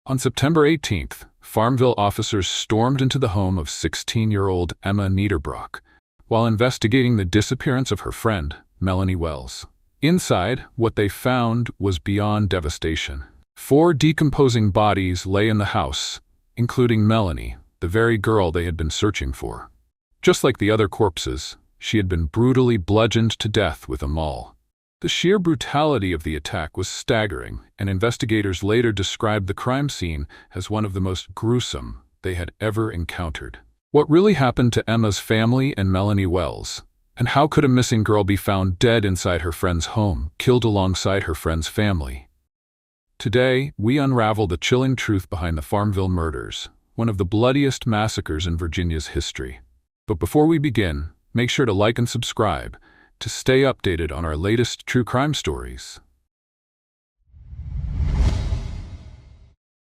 On September 18th, Farmville officers stormed into the home of 16-year-old Emma Niederbrock while investigating the disappearance of her friend, Melanie Wells. Inside, what they found was beyond devastation. 4 decomposing bodies lay in the house, including Melanie, the very girl they had been searching for. Just like the other corpses, she had been brutally bludgeoned to death with a maul. The sheer brutality of the attack was staggering, and investigators later described the crime scene as one of the most gruesome they had ever encountered. What really happened to Emma's family and Melanie Wells? And how could a missing girl be found dead inside her friend's home, killed alongside her friend's family? Today, we unravel the chilling truth behind the Farmville murders, one of the bloodiest massacres in Virginia's history. But before we begin, make sure to like and subscribe to stay updated on our latest true crime stories.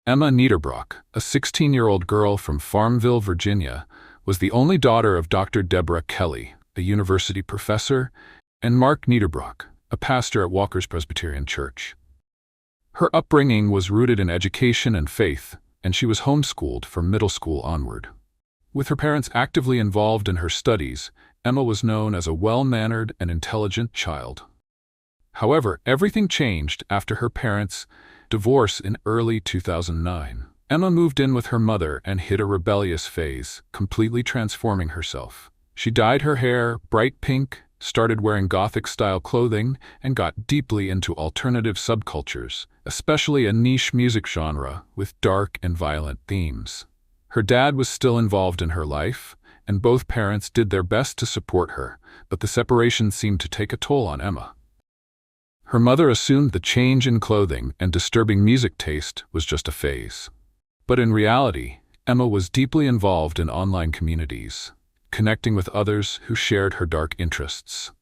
Emma Niederbrock, a 16-year-old girl from Farmville, Virginia, was the only daughter of Dr. Deborah Kelly, a university professor, and Mark Niederbrock, a pastor at Walker's Presbyterian Church. Her upbringing was rooted in education and faith, and she was homeschooled from middle school onward. With her parents actively involved in her studies, Emma was known as a well-mannered and intelligent child. However, everything changed after her parents' divorce in early 2009. Emma moved in with her mother and hit a rebellious phase, completely transforming herself. She dyed her hair bright pink, started wearing Gothic-style clothing, and got deeply into alternative subcultures, especially a niche music genre with dark and violent themes. Her dad was still involved in her life, and both parents did their best to support her, but the separation seemed to take a toll on Emma. Her mother assumed the change in clothing and disturbing music taste was just a phase. But in reality, Emma was deeply involved in online communities, connecting with others who shared her dark interests.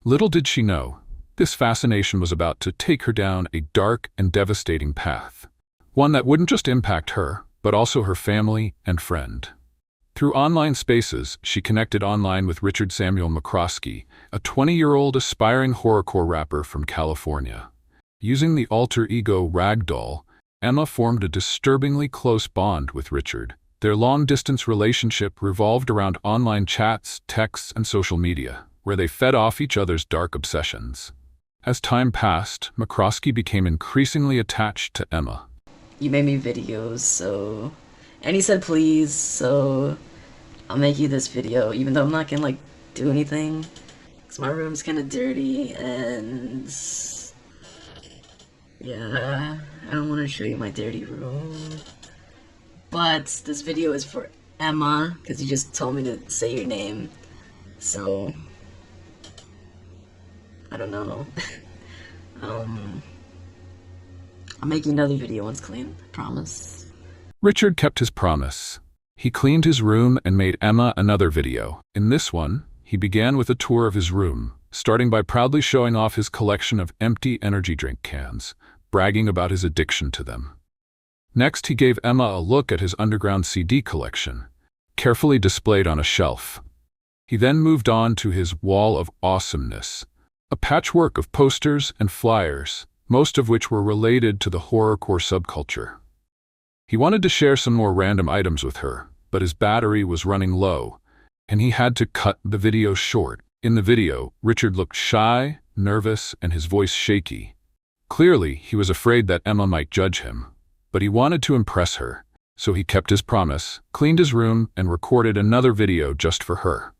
Little did she know, this fascination was about to take her down a dark and devastating path, one that wouldn't just impact her, but also her family and friend. Through online spaces, she connected online with Richard McCroskey, a 20-year-old aspiring horrorcore rapper from California. Using the alter ego Ragdoll, Emma formed a disturbingly close bond with Richard. Their long-distance relationship revolved around online chats, texts, and social media, where they fed off each other's dark obsessions. As time passed, McCroskey became increasingly attached to Emma. You made me videos, and he said please, so I'll make you this video, even though I'm not gonna do anything, because my room's kind of dirty, and yeah, I don't want to show you my dirty room. But this video is for Emma, because you just told me to say your name, so I don't know. I'll make you another video once clean, I promise. Richard kept his promise. He cleaned his room and made Emma another video. In this one, he began with a tour of his room, starting by proudly showing off his collection of empty energy drink cans, bragging about his addiction to them. Next, he gave Emma a look at his underground CD collection, carefully displayed on a shelf. He then moved on to his wall of awesomeness, a patchwork of posters and flyers, most of which were related to the horrorcore subculture. He wanted to share some more random items with her, but his battery was running low, and he had to cut the video short. In the video, Richard looked shy, nervous, and his voice shaky. Clearly, he was afraid that Emma might judge him, but he wanted to impress her, so he kept his promise, cleaned his room, and recorded another video just for her.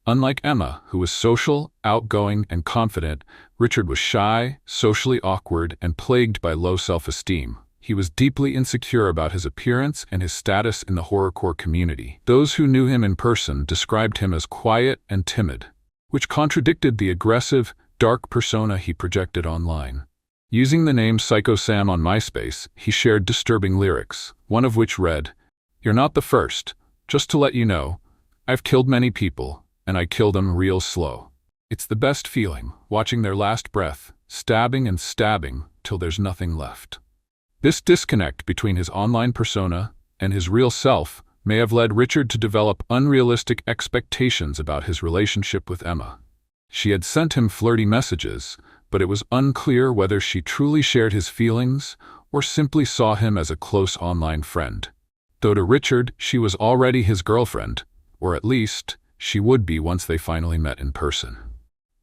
Unlike Emma, who was social, outgoing, and confident, Richard was shy, socially awkward, and plagued by low self-esteem. He was deeply insecure about his appearance and his status in the horrorcore community. Those who knew him in person described him as quiet and timid, which contradicted the aggressive, dark persona he projected online. Using the name Psycho Sam on MySpace, he shared disturbing lyrics, one of which read, "You're not the first. Just to let you know, I've killed many people, and I kill them real slow. It's the best feeling, watching their last breath, stabbing and stabbing till there's nothing left." This disconnect between his online persona and his real self may have led Richard to develop unrealistic expectations about his relationship with Emma. She had sent him flirty messages, but it was unclear whether she truly shared his feelings or simply saw him as a close online friend. Though to Richard, she was already his girlfriend, or at least, she would be once they finally met in person.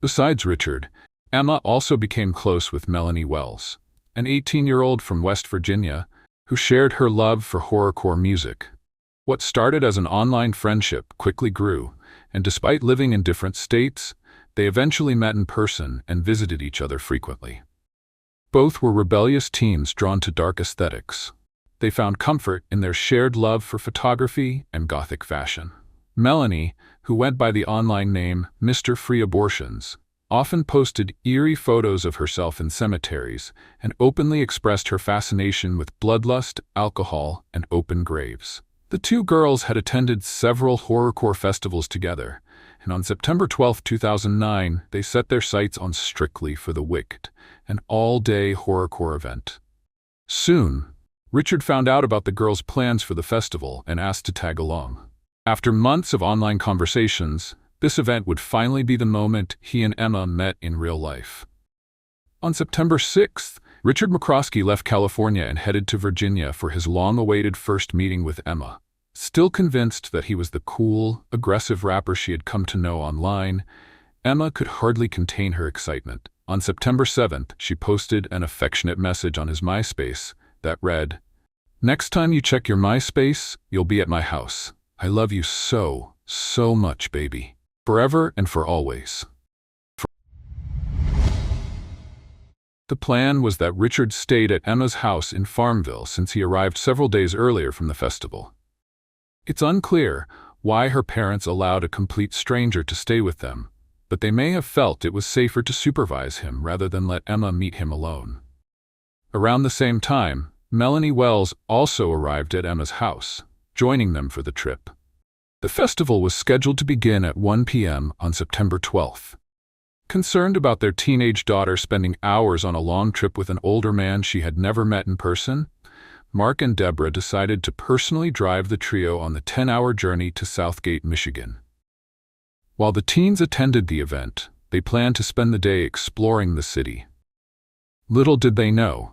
Besides Richard, Emma also became close with Melanie Wells, an 18-year-old from West Virginia who shared her love for horrorcore music. What started as an online friendship quickly grew, and despite living in different states, they eventually met in person and visited each other frequently. Both were rebellious teens drawn to dark aesthetics. They found comfort in their shared love for photography and gothic fashion. Melanie, who went by the online name Mr. Free Abortions, often posted eerie photos of herself in cemeteries and openly expressed her fascination with bloodlust, alcohol, and open graves. The two girls had attended several horrorcore festivals together, and on September 12, 2009, they set their sights on Strictly for the Wicked, an all-day horrorcore event. Soon, Richard found out about the girls' plans for the festival and asked to tag along. After months of online conversations, this event would finally be the moment he and Emma met in real life. On September 6th, Richard McCroskey left California and headed to Virginia for his long-awaited first meeting with Emma. Still convinced that he was the cool, aggressive rapper she had come to know online, Emma could hardly contain her excitement. On September 7th, she posted an affectionate message on his MySpace that read, "Next time you check your MySpace, you'll be at my house. I love you so, so much, baby. Forever and for always." The plan was that Richard stayed at Emma's house in Farmville since he arrived several days earlier from the festival. It's unclear why her parents allowed a complete stranger to stay with them, but they may have felt it was safer to supervise him rather than let Emma meet him alone. Around the same time, Melanie Wells also arrived at Emma's house, joining them for the trip. The festival was scheduled to begin at 1 p.m. on September 12th. Concerned about their teenage daughter spending hours on a long trip with an older man she had never met in person, Mark and Deborah decided to personally drive the trio on the 10-hour journey to Southgate, Michigan. While the teens attended the event, they planned to spend the day exploring the city. Little did they know,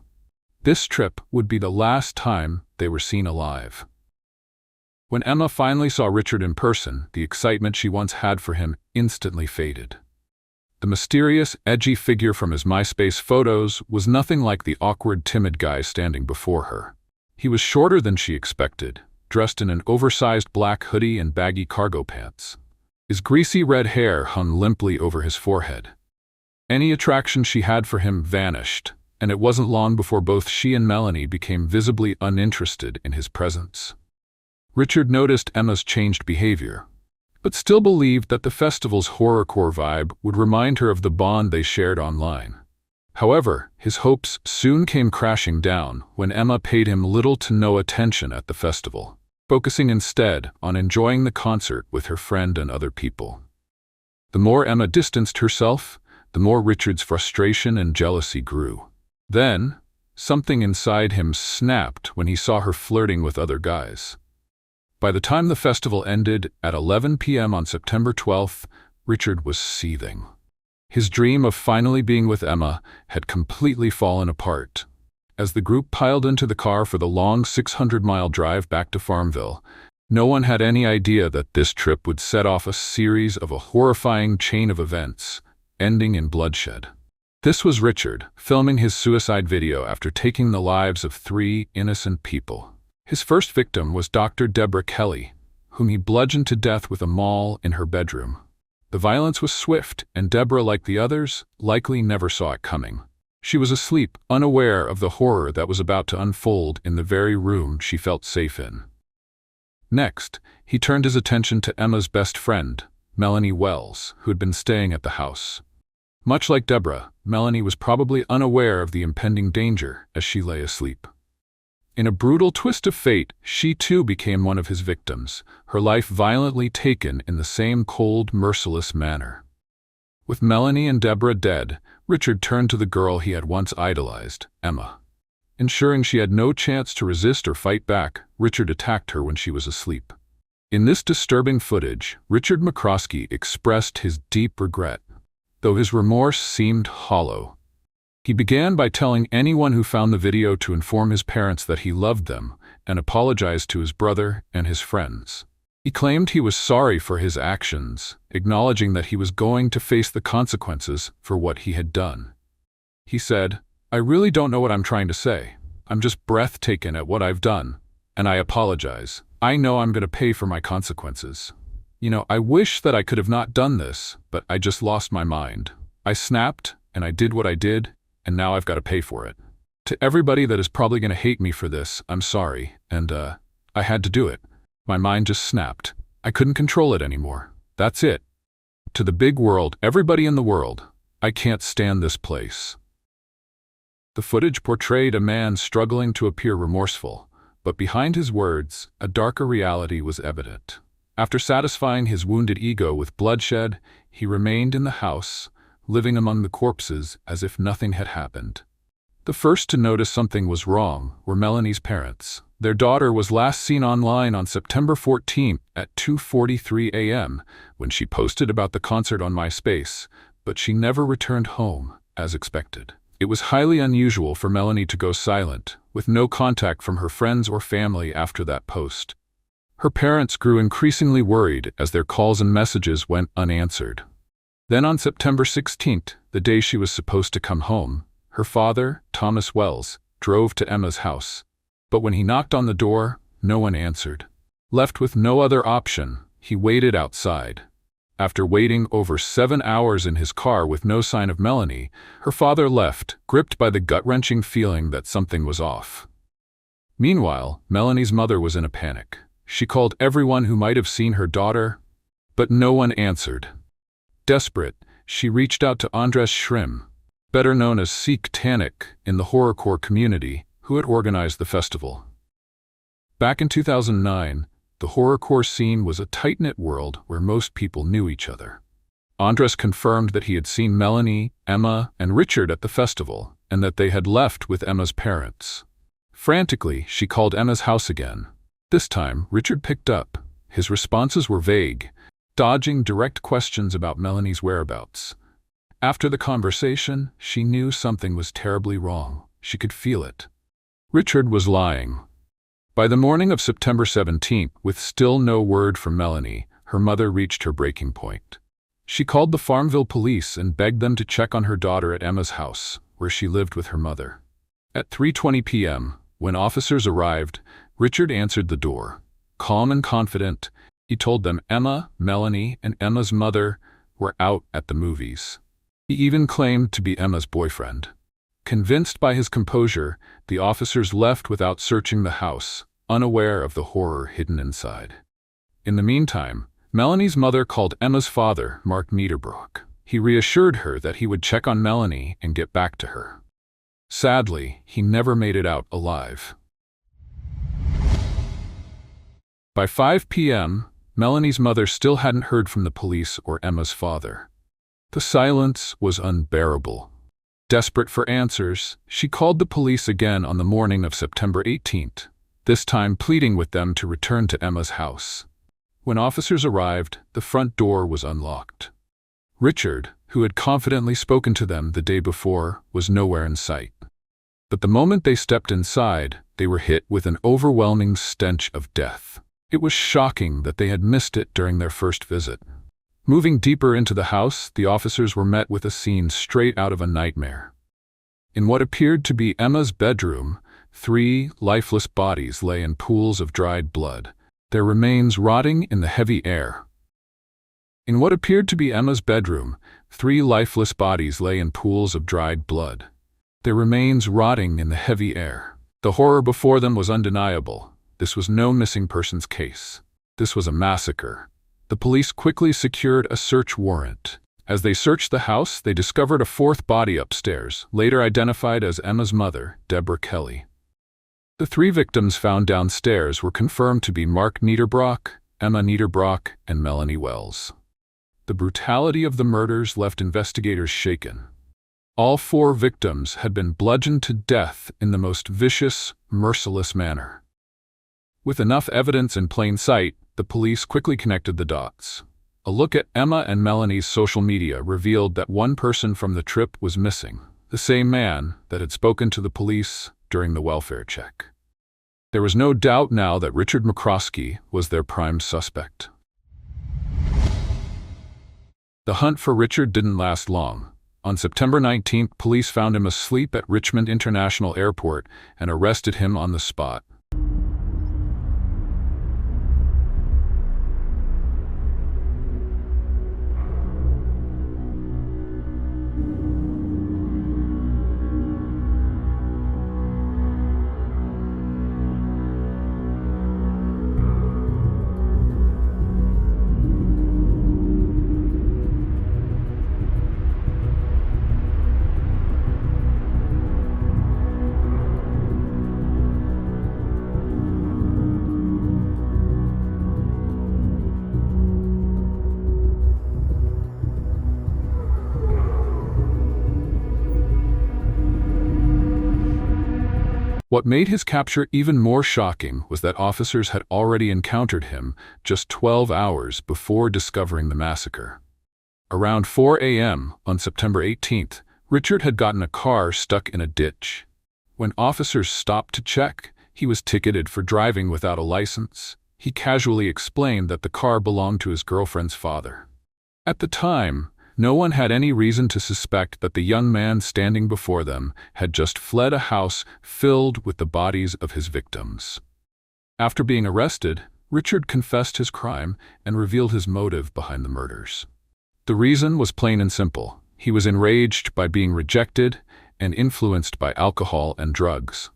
this trip would be the last time they were seen alive. When Emma finally saw Richard in person, the excitement she once had for him instantly faded. The mysterious, edgy figure from his MySpace photos was nothing like the awkward, timid guy standing before her. He was shorter than she expected, dressed in an oversized black hoodie and baggy cargo pants. His greasy red hair hung limply over his forehead. Any attraction she had for him vanished, and it wasn't long before both she and Melanie became visibly uninterested in his presence. Richard noticed Emma's changed behavior, but still believed that the festival's horrorcore vibe would remind her of the bond they shared online. However, his hopes soon came crashing down when Emma paid him little to no attention at the festival, focusing instead on enjoying the concert with her friend and other people. The more Emma distanced herself, the more Richard's frustration and jealousy grew. Then, something inside him snapped when he saw her flirting with other guys. By the time the festival ended at 11 p.m. on September 12th, Richard was seething. His dream of finally being with Emma had completely fallen apart. As the group piled into the car for the long 600-mile drive back to Farmville, no one had any idea that this trip would set off a series of a horrifying chain of events, ending in bloodshed. This was Richard, filming his suicide video after taking the lives of 3 innocent people. His first victim was Dr. Deborah Kelly, whom he bludgeoned to death with a maul in her bedroom. The violence was swift, and Deborah, like the others, likely never saw it coming. She was asleep, unaware of the horror that was about to unfold in the very room she felt safe in. Next, he turned his attention to Emma's best friend, Melanie Wells, who had been staying at the house. Much like Deborah, Melanie was probably unaware of the impending danger as she lay asleep. In a brutal twist of fate, she too became one of his victims, her life violently taken in the same cold, merciless manner. With Melanie and Deborah dead, Richard turned to the girl he had once idolized, Emma. Ensuring she had no chance to resist or fight back, Richard attacked her when she was asleep. In this disturbing footage, Richard McCroskey expressed his deep regret, though his remorse seemed hollow. He began by telling anyone who found the video to inform his parents that he loved them and apologized to his brother and his friends. He claimed he was sorry for his actions, acknowledging that he was going to face the consequences for what he had done. He said, "I really don't know what I'm trying to say. I'm just breathtaken at what I've done, and I apologize. I know I'm going to pay for my consequences. I wish that I could have not done this, but I just lost my mind. I snapped, and I did what I did, and now I've got to pay for it. To everybody that is probably going to hate me for this, I'm sorry, and I had to do it. My mind just snapped. I couldn't control it anymore. That's it. To the big world, everybody in the world, I can't stand this place." The footage portrayed a man struggling to appear remorseful, but behind his words, a darker reality was evident. After satisfying his wounded ego with bloodshed, he remained in the house, living among the corpses as if nothing had happened. The first to notice something was wrong were Melanie's parents. Their daughter was last seen online on September 14th at 2:43 a.m. when she posted about the concert on MySpace, but she never returned home, as expected. It was highly unusual for Melanie to go silent, with no contact from her friends or family after that post. Her parents grew increasingly worried as their calls and messages went unanswered. Then on September 16th, the day she was supposed to come home, her father, Thomas Wells, drove to Emma's house. But when he knocked on the door, no one answered. Left with no other option, he waited outside. After waiting over 7 hours in his car with no sign of Melanie, her father left, gripped by the gut-wrenching feeling that something was off. Meanwhile, Melanie's mother was in a panic. She called everyone who might have seen her daughter, but no one answered. Desperate, she reached out to Andres Schrimm, better known as Seek Tannic in the Horrorcore community, who had organized the festival. Back in 2009, the horrorcore scene was a tight-knit world where most people knew each other. Andres confirmed that he had seen Melanie, Emma, and Richard at the festival, and that they had left with Emma's parents. Frantically, she called Emma's house again. This time, Richard picked up. His responses were vague, dodging direct questions about Melanie's whereabouts. After the conversation, she knew something was terribly wrong. She could feel it. Richard was lying. By the morning of September 17th, with still no word from Melanie, her mother reached her breaking point. She called the Farmville police and begged them to check on her daughter at Emma's house, where she lived with her mother. At 3:20 p.m., when officers arrived, Richard answered the door. Calm and confident, he told them Emma, Melanie, and Emma's mother were out at the movies. He even claimed to be Emma's boyfriend. Convinced by his composure, the officers left without searching the house, unaware of the horror hidden inside. In the meantime, Melanie's mother called Emma's father, Mark Niederbrock. He reassured her that he would check on Melanie and get back to her. Sadly, he never made it out alive. By 5 p.m., Melanie's mother still hadn't heard from the police or Emma's father. The silence was unbearable. Desperate for answers, she called the police again on the morning of September 18th, this time pleading with them to return to Emma's house. When officers arrived, the front door was unlocked. Richard, who had confidently spoken to them the day before, was nowhere in sight. But the moment they stepped inside, they were hit with an overwhelming stench of death. It was shocking that they had missed it during their first visit. Moving deeper into the house, the officers were met with a scene straight out of a nightmare. In what appeared to be Emma's bedroom, 3 lifeless bodies lay in pools of dried blood, their remains rotting in the heavy air. In what appeared to be Emma's bedroom, 3 lifeless bodies lay in pools of dried blood, their remains rotting in the heavy air. The horror before them was undeniable. This was no missing persons case. This was a massacre. The police quickly secured a search warrant. As they searched the house, they discovered a 4th body upstairs, later identified as Emma's mother, Deborah Kelly. The 3 victims found downstairs were confirmed to be Mark Niederbrock, Emma Niederbrock, and Melanie Wells. The brutality of the murders left investigators shaken. All 4 victims had been bludgeoned to death in the most vicious, merciless manner. With enough evidence in plain sight, the police quickly connected the dots. A look at Emma and Melanie's social media revealed that one person from the trip was missing. the same man that had spoken to the police during the welfare check. There was no doubt now that Richard McCroskey was their prime suspect. The hunt for Richard didn't last long. On September 19th, police found him asleep at Richmond International Airport and arrested him on the spot. What made his capture even more shocking was that officers had already encountered him just 12 hours before discovering the massacre. Around 4 a.m. on September 18th, Richard had gotten a car stuck in a ditch. When officers stopped to check, he was ticketed for driving without a license. He casually explained that the car belonged to his girlfriend's father. At the time, no one had any reason to suspect that the young man standing before them had just fled a house filled with the bodies of his victims. After being arrested, Richard confessed his crime and revealed his motive behind the murders. The reason was plain and simple. He was enraged by being rejected and influenced by alcohol and drugs.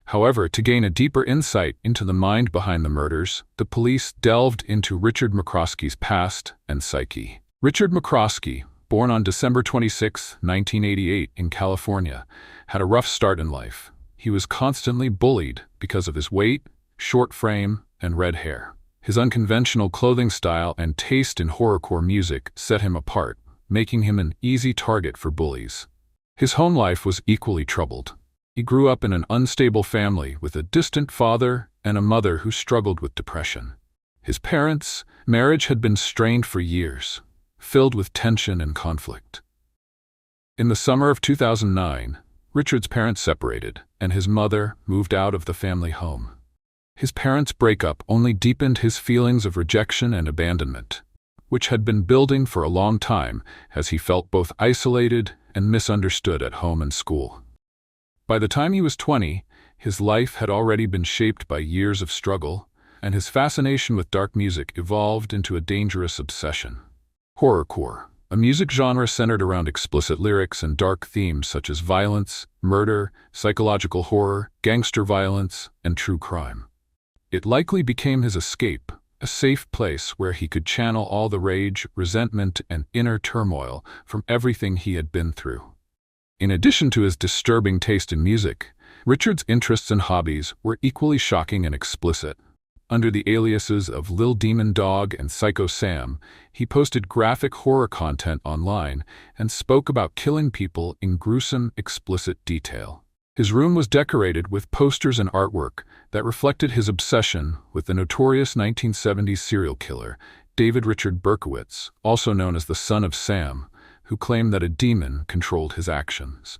However, to gain a deeper insight into the mind behind the murders, the police delved into Richard McCroskey's past and psyche. Richard McCroskey, born on December 26, 1988 in California, had a rough start in life. He was constantly bullied because of his weight, short frame, and red hair. His unconventional clothing style and taste in horrorcore music set him apart, making him an easy target for bullies. His home life was equally troubled. He grew up in an unstable family with a distant father and a mother who struggled with depression. His parents' marriage had been strained for years, filled with tension and conflict. In the summer of 2009, Richard's parents separated, and his mother moved out of the family home. His parents' breakup only deepened his feelings of rejection and abandonment, which had been building for a long time as he felt both isolated and misunderstood at home and school. By the time he was 20, his life had already been shaped by years of struggle, and his fascination with dark music evolved into a dangerous obsession. Horrorcore, a music genre centered around explicit lyrics and dark themes such as violence, murder, psychological horror, gangster violence, and true crime. It likely became his escape, a safe place where he could channel all the rage, resentment, and inner turmoil from everything he had been through. In addition to his disturbing taste in music, Richard's interests and hobbies were equally shocking and explicit. Under the aliases of Lil Demon Dog and Psycho Sam, he posted graphic horror content online and spoke about killing people in gruesome, explicit detail. His room was decorated with posters and artwork that reflected his obsession with the notorious 1970s serial killer, David Richard Berkowitz, also known as the Son of Sam, who claimed that a demon controlled his actions.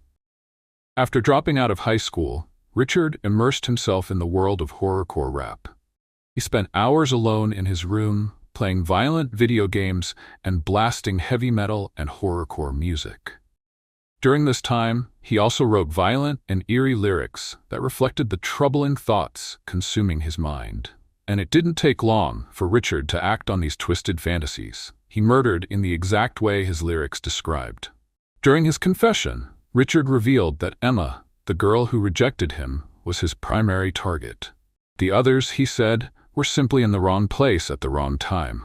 After dropping out of high school, Richard immersed himself in the world of horrorcore rap. He spent hours alone in his room, playing violent video games and blasting heavy metal and horrorcore music. During this time, he also wrote violent and eerie lyrics that reflected the troubling thoughts consuming his mind. And it didn't take long for Richard to act on these twisted fantasies. He murdered in the exact way his lyrics described. During his confession, Richard revealed that Emma, the girl who rejected him, was his primary target. The others, he said, were simply in the wrong place at the wrong time.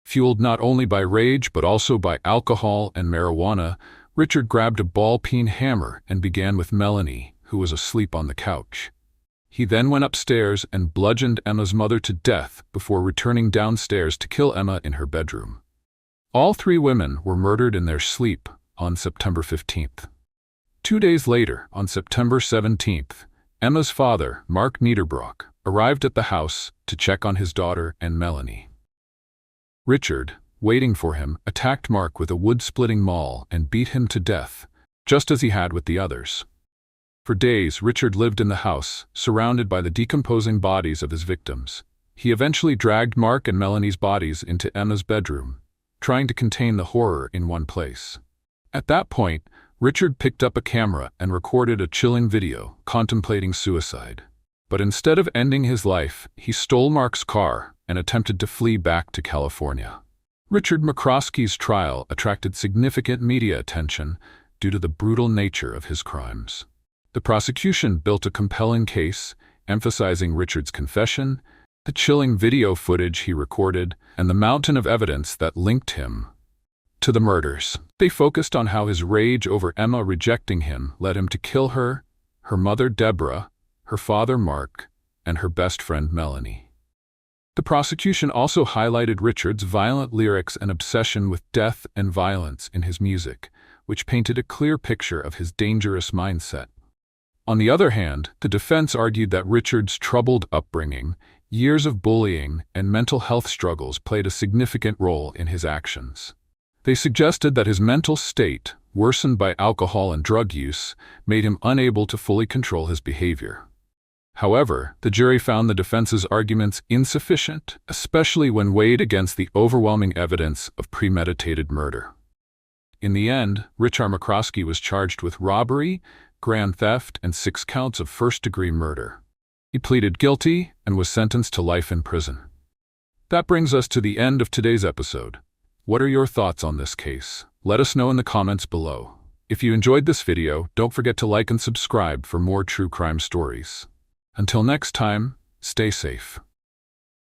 Fueled not only by rage but also by alcohol and marijuana, Richard grabbed a ball-peen hammer and began with Melanie, who was asleep on the couch. He then went upstairs and bludgeoned Emma's mother to death before returning downstairs to kill Emma in her bedroom. All three women were murdered in their sleep on September 15th. 2 days later, on September 17th, Emma's father, Mark Niederbrock, arrived at the house to check on his daughter and Melanie. Richard, waiting for him, attacked Mark with a wood-splitting maul and beat him to death, just as he had with the others. For days, Richard lived in the house, surrounded by the decomposing bodies of his victims. He eventually dragged Mark and Melanie's bodies into Emma's bedroom, trying to contain the horror in one place. At that point, Richard picked up a camera and recorded a chilling video, contemplating suicide. But instead of ending his life, he stole Mark's car and attempted to flee back to California. Richard McCroskey's trial attracted significant media attention due to the brutal nature of his crimes. The prosecution built a compelling case, emphasizing Richard's confession, the chilling video footage he recorded, and the mountain of evidence that linked him to the murders. They focused on how his rage over Emma rejecting him led him to kill her, her mother Deborah, her father Mark, and her best friend Melanie. The prosecution also highlighted Richard's violent lyrics and obsession with death and violence in his music, which painted a clear picture of his dangerous mindset. On the other hand, the defense argued that Richard's troubled upbringing, years of bullying, and mental health struggles played a significant role in his actions. They suggested that his mental state, worsened by alcohol and drug use, made him unable to fully control his behavior. However, the jury found the defense's arguments insufficient, especially when weighed against the overwhelming evidence of premeditated murder. In the end, Richard McCroskey was charged with robbery, grand theft, and 6 counts of first-degree murder. He pleaded guilty and was sentenced to life in prison. That brings us to the end of today's episode. What are your thoughts on this case? Let us know in the comments below. If you enjoyed this video, don't forget to like and subscribe for more true crime stories. Until next time, stay safe.